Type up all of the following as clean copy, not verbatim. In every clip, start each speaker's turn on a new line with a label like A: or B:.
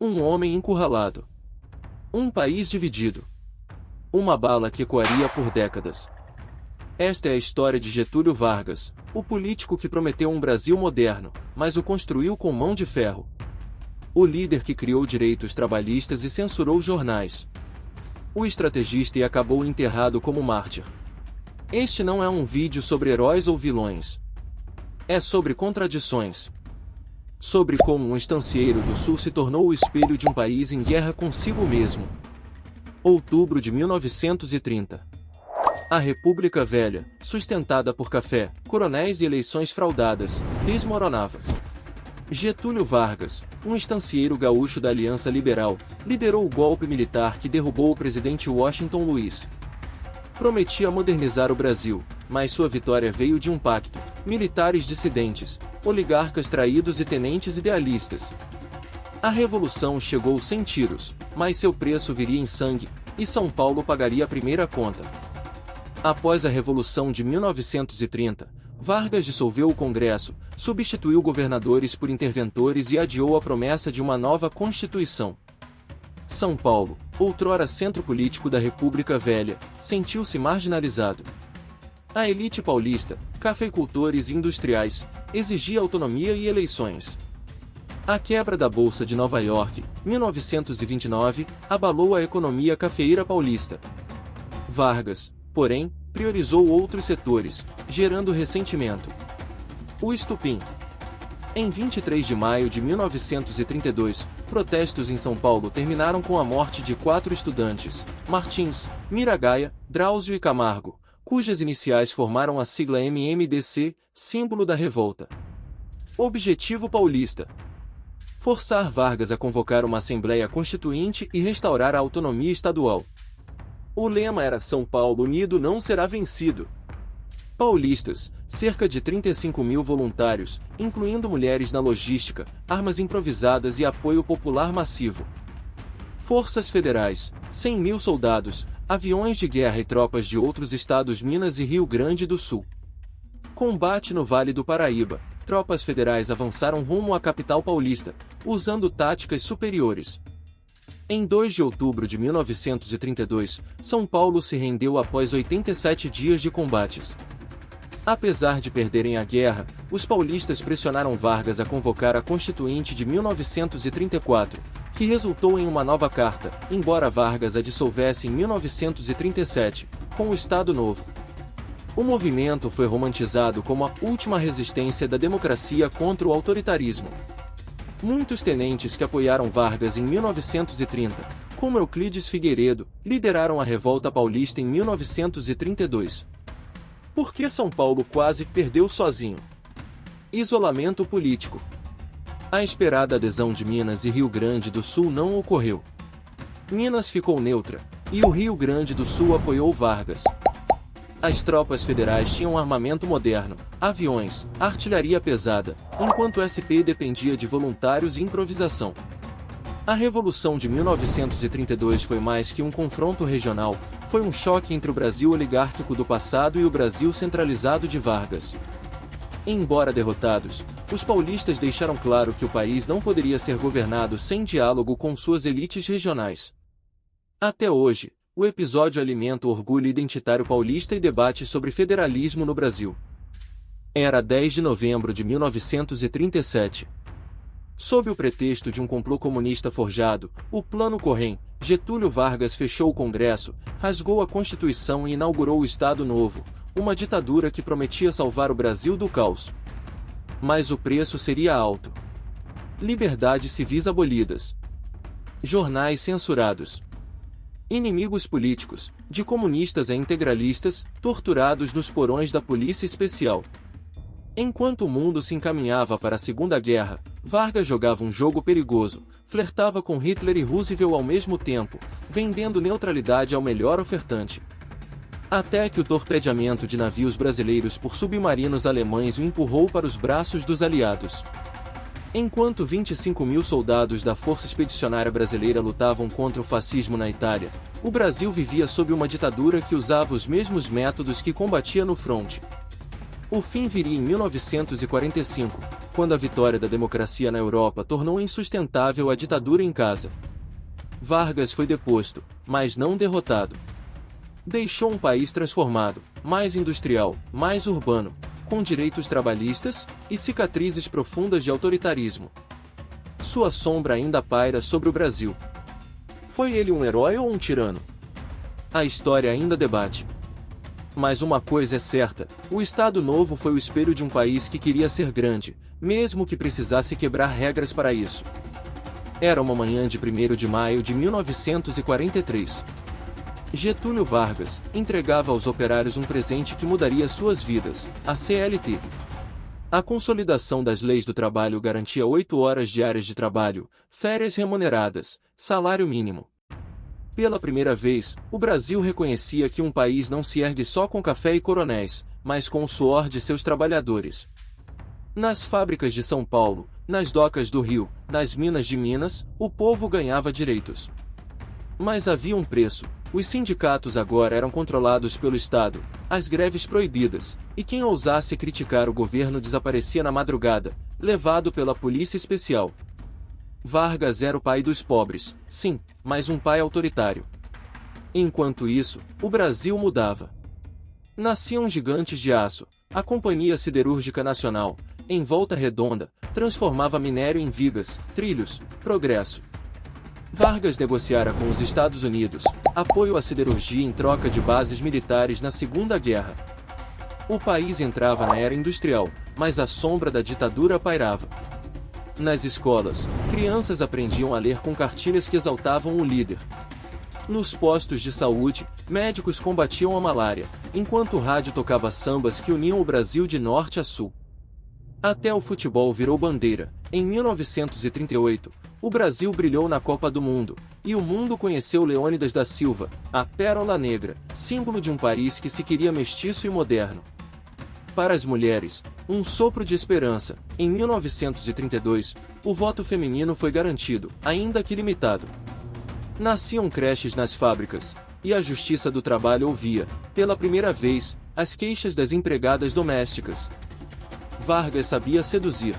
A: Um homem encurralado. Um país dividido. Uma bala que ecoaria por décadas. Esta é a história de Getúlio Vargas, o político que prometeu um Brasil moderno, mas o construiu com mão de ferro. O líder que criou direitos trabalhistas e censurou jornais. O estrategista e acabou enterrado como mártir. Este não é um vídeo sobre heróis ou vilões. É sobre contradições. Sobre como um estancieiro do Sul se tornou o espelho de um país em guerra consigo mesmo. Outubro de 1930. A República Velha, sustentada por café, coronéis e eleições fraudadas, desmoronava. Getúlio Vargas, um estancieiro gaúcho da Aliança Liberal, liderou o golpe militar que derrubou o presidente Washington Luiz. Prometia modernizar o Brasil, mas sua vitória veio de um pacto: militares dissidentes, oligarcas traídos e tenentes idealistas. A revolução chegou sem tiros, mas seu preço viria em sangue, e São Paulo pagaria a primeira conta. Após a Revolução de 1930, Vargas dissolveu o Congresso, substituiu governadores por interventores e adiou a promessa de uma nova Constituição. São Paulo, outrora centro político da República Velha, sentiu-se marginalizado. A elite paulista, cafeicultores e industriais, exigia autonomia e eleições. A quebra da Bolsa de Nova York, 1929, abalou a economia cafeeira paulista. Vargas, porém, priorizou outros setores, gerando ressentimento. O estupim. Em 23 de maio de 1932, protestos em São Paulo terminaram com a morte de 4 estudantes: Martins, Miragaia, Drauzio e Camargo, cujas iniciais formaram a sigla MMDC, símbolo da revolta. Objetivo paulista: forçar Vargas a convocar uma Assembleia Constituinte e restaurar a autonomia estadual. O lema era: São Paulo unido não será vencido. Paulistas, cerca de 35 mil voluntários, incluindo mulheres na logística, armas improvisadas e apoio popular massivo. Forças federais, 100 mil soldados, aviões de guerra e tropas de outros estados Minas e Rio Grande do Sul. Combate no Vale do Paraíba. Tropas federais avançaram rumo à capital paulista, usando táticas superiores. Em 2 de outubro de 1932, São Paulo se rendeu após 87 dias de combates. Apesar de perderem a guerra, os paulistas pressionaram Vargas a convocar a Constituinte de 1934, que resultou em uma nova carta, embora Vargas a dissolvesse em 1937, com o Estado Novo. O movimento foi romantizado como a última resistência da democracia contra o autoritarismo. Muitos tenentes que apoiaram Vargas em 1930, como Euclides Figueiredo, lideraram a revolta paulista em 1932. Por que São Paulo quase perdeu sozinho? Isolamento político. A esperada adesão de Minas e Rio Grande do Sul não ocorreu. Minas ficou neutra, e o Rio Grande do Sul apoiou Vargas. As tropas federais tinham armamento moderno, aviões, artilharia pesada, enquanto o SP dependia de voluntários e improvisação. A Revolução de 1932 foi mais que um confronto regional, foi um choque entre o Brasil oligárquico do passado e o Brasil centralizado de Vargas. Embora derrotados, os paulistas deixaram claro que o país não poderia ser governado sem diálogo com suas elites regionais. Até hoje, o episódio alimenta o orgulho identitário paulista e debate sobre federalismo no Brasil. Era 10 de novembro de 1937. Sob o pretexto de um complô comunista forjado, o Plano Correm, Getúlio Vargas fechou o Congresso, rasgou a Constituição e inaugurou o Estado Novo, uma ditadura que prometia salvar o Brasil do caos. Mas o preço seria alto. Liberdades civis abolidas. Jornais censurados. Inimigos políticos, de comunistas a integralistas, torturados nos porões da Polícia Especial. Enquanto o mundo se encaminhava para a Segunda Guerra, Vargas jogava um jogo perigoso, flertava com Hitler e Roosevelt ao mesmo tempo, vendendo neutralidade ao melhor ofertante. Até que o torpedeamento de navios brasileiros por submarinos alemães o empurrou para os braços dos aliados. Enquanto 25 mil soldados da Força Expedicionária Brasileira lutavam contra o fascismo na Itália, o Brasil vivia sob uma ditadura que usava os mesmos métodos que combatia no fronte. O fim viria em 1945, quando a vitória da democracia na Europa tornou insustentável a ditadura em casa. Vargas foi deposto, mas não derrotado. Deixou um país transformado, mais industrial, mais urbano, com direitos trabalhistas e cicatrizes profundas de autoritarismo. Sua sombra ainda paira sobre o Brasil. Foi ele um herói ou um tirano? A história ainda debate. Mas uma coisa é certa, o Estado Novo foi o espelho de um país que queria ser grande, mesmo que precisasse quebrar regras para isso. Era uma manhã de 1º de maio de 1943. Getúlio Vargas entregava aos operários um presente que mudaria suas vidas, a CLT. A consolidação das leis do trabalho garantia 8 horas diárias de trabalho, férias remuneradas, salário mínimo. Pela primeira vez, o Brasil reconhecia que um país não se ergue só com café e coronéis, mas com o suor de seus trabalhadores. Nas fábricas de São Paulo, nas docas do Rio, nas minas de Minas, o povo ganhava direitos. Mas havia um preço. Os sindicatos agora eram controlados pelo Estado, as greves proibidas, e quem ousasse criticar o governo desaparecia na madrugada, levado pela polícia especial. Vargas era o pai dos pobres, sim, mas um pai autoritário. Enquanto isso, o Brasil mudava. Nasciam gigantes de aço, a Companhia Siderúrgica Nacional, em Volta Redonda, transformava minério em vigas, trilhos, progresso. Vargas negociara com os Estados Unidos apoio à siderurgia em troca de bases militares na Segunda Guerra. O país entrava na era industrial, mas a sombra da ditadura pairava. Nas escolas, crianças aprendiam a ler com cartilhas que exaltavam o líder. Nos postos de saúde, médicos combatiam a malária, enquanto o rádio tocava sambas que uniam o Brasil de norte a sul. Até o futebol virou bandeira. Em 1938, o Brasil brilhou na Copa do Mundo, e o mundo conheceu Leônidas da Silva, a Pérola Negra, símbolo de um país que se queria mestiço e moderno. Para as mulheres, um sopro de esperança. Em 1932, o voto feminino foi garantido, ainda que limitado. Nasciam creches nas fábricas, e a Justiça do Trabalho ouvia, pela primeira vez, as queixas das empregadas domésticas. Vargas sabia seduzir.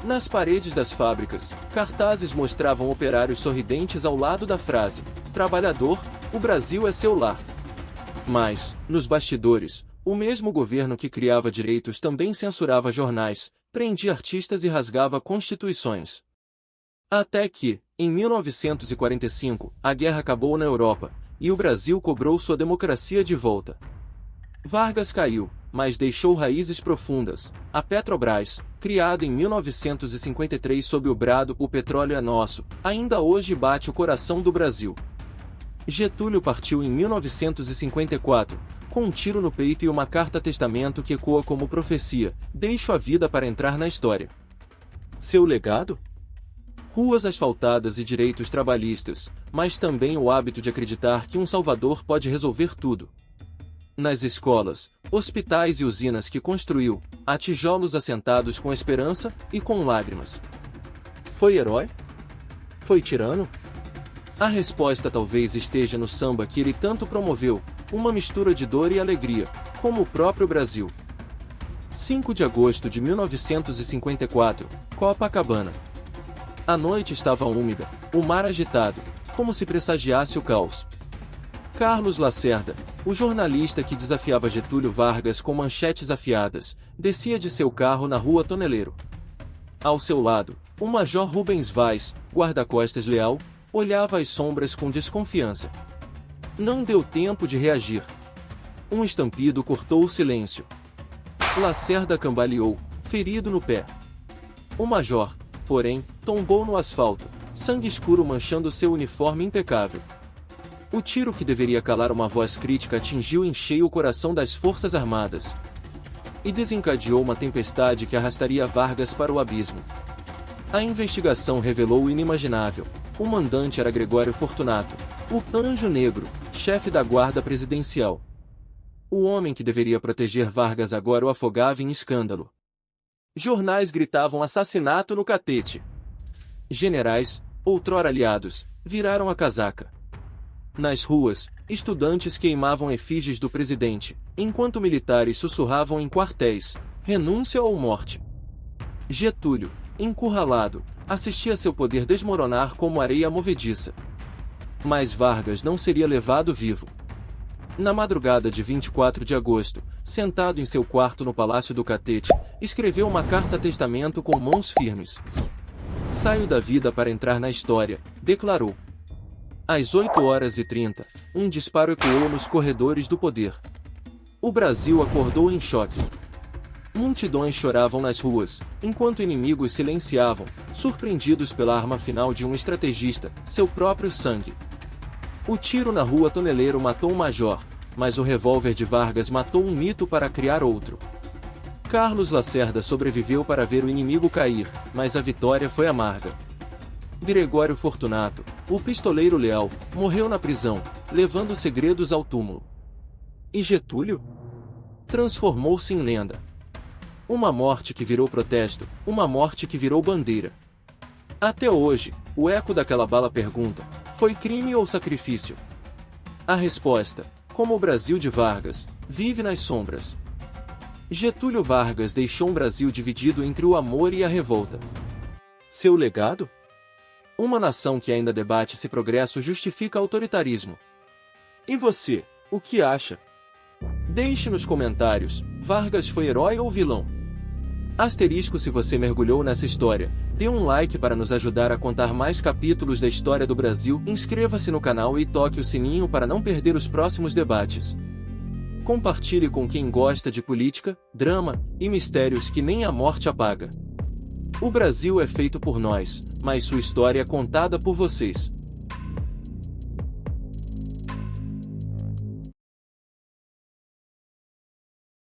A: Nas paredes das fábricas, cartazes mostravam operários sorridentes ao lado da frase: "Trabalhador, o Brasil é seu lar". Mas, nos bastidores, o mesmo governo que criava direitos também censurava jornais, prendia artistas e rasgava constituições. Até que, em 1945, a guerra acabou na Europa, e o Brasil cobrou sua democracia de volta. Vargas caiu, mas deixou raízes profundas. A Petrobras, criada em 1953 sob o brado "O petróleo é nosso", ainda hoje bate o coração do Brasil. Getúlio partiu em 1954, com um tiro no peito e uma carta-testamento que ecoa como profecia: "Deixo a vida para entrar na história". Seu legado? Ruas asfaltadas e direitos trabalhistas, mas também o hábito de acreditar que um salvador pode resolver tudo. Nas escolas, hospitais e usinas que construiu, há tijolos assentados com esperança e com lágrimas. Foi herói? Foi tirano? A resposta talvez esteja no samba que ele tanto promoveu, uma mistura de dor e alegria, como o próprio Brasil. 5 de agosto de 1954, Copacabana. A noite estava úmida, o mar agitado, como se pressagiasse o caos. Carlos Lacerda, o jornalista que desafiava Getúlio Vargas com manchetes afiadas, descia de seu carro na rua Toneleiro. Ao seu lado, o major Rubens Vaz, guarda-costas leal, olhava as sombras com desconfiança. Não deu tempo de reagir. Um estampido cortou o silêncio. Lacerda cambaleou, ferido no pé. O major, porém, tombou no asfalto, sangue escuro manchando seu uniforme impecável. O tiro que deveria calar uma voz crítica atingiu em cheio o coração das Forças Armadas e desencadeou uma tempestade que arrastaria Vargas para o abismo. A investigação revelou o inimaginável. O mandante era Gregório Fortunato, o Anjo Negro, chefe da guarda presidencial. O homem que deveria proteger Vargas agora o afogava em escândalo. Jornais gritavam assassinato no catete. Generais, outrora aliados, viraram a casaca. Nas ruas, estudantes queimavam efígies do presidente, enquanto militares sussurravam em quartéis: renúncia ou morte. Getúlio, encurralado, assistia seu poder desmoronar como areia movediça. Mas Vargas não seria levado vivo. Na madrugada de 24 de agosto, sentado em seu quarto no Palácio do Catete, escreveu uma carta-testamento com mãos firmes. Saio da vida para entrar na história, declarou. Às 8h30, um disparo ecoou nos corredores do poder. O Brasil acordou em choque. Multidões choravam nas ruas, enquanto inimigos silenciavam, surpreendidos pela arma final de um estrategista, seu próprio sangue. O tiro na rua Toneleiro matou um major, mas o revólver de Vargas matou um mito para criar outro. Carlos Lacerda sobreviveu para ver o inimigo cair, mas a vitória foi amarga. Gregório Fortunato, o pistoleiro leal, morreu na prisão, levando segredos ao túmulo. E Getúlio? Transformou-se em lenda. Uma morte que virou protesto, uma morte que virou bandeira. Até hoje, o eco daquela bala pergunta: foi crime ou sacrifício? A resposta, como o Brasil de Vargas, vive nas sombras. Getúlio Vargas deixou um Brasil dividido entre o amor e a revolta. Seu legado? Uma nação que ainda debate se progresso justifica autoritarismo. E você, o que acha? Deixe nos comentários, Vargas foi herói ou vilão? Asterisco se você mergulhou nessa história, dê um like para nos ajudar a contar mais capítulos da história do Brasil, inscreva-se no canal e toque o sininho para não perder os próximos debates. Compartilhe com quem gosta de política, drama e mistérios que nem a morte apaga. O Brasil é feito por nós, mas sua história é contada por vocês.